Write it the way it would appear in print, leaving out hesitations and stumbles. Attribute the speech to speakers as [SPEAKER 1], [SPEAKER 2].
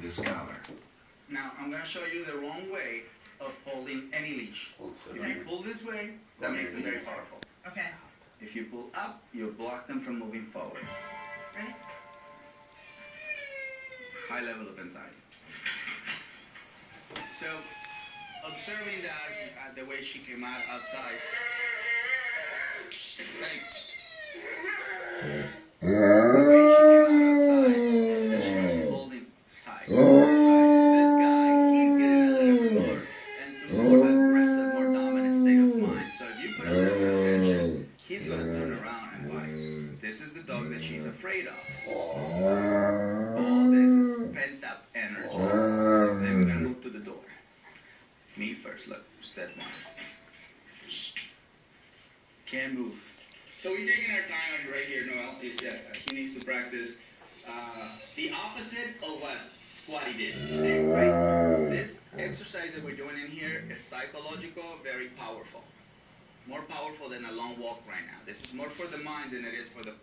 [SPEAKER 1] this collar.
[SPEAKER 2] Now, I'm going to show you the wrong way of holding any leash. If you pull this way, that makes it very powerful.
[SPEAKER 3] Okay.
[SPEAKER 2] If you pull up, you block them from moving forward.
[SPEAKER 3] Ready?
[SPEAKER 2] High level of anxiety. So, observing that the way she came out outside, the way she came out outside, she was holding tight. This guy, he's getting a little bit more into more aggressive, more dominant state of mind. So if you put a little bit of tension, he's going to turn around and bite. This is the dog that she's afraid of. All this is pent up energy. So then we're going to move to the door. Me first, look, step one. Can't move. So we're taking our time right here, Noel, is that he needs to practice the opposite of what Squatty did. Right? This exercise that we're doing in here is psychological, very powerful. More powerful than a long walk right now. This is more for the mind than it is for the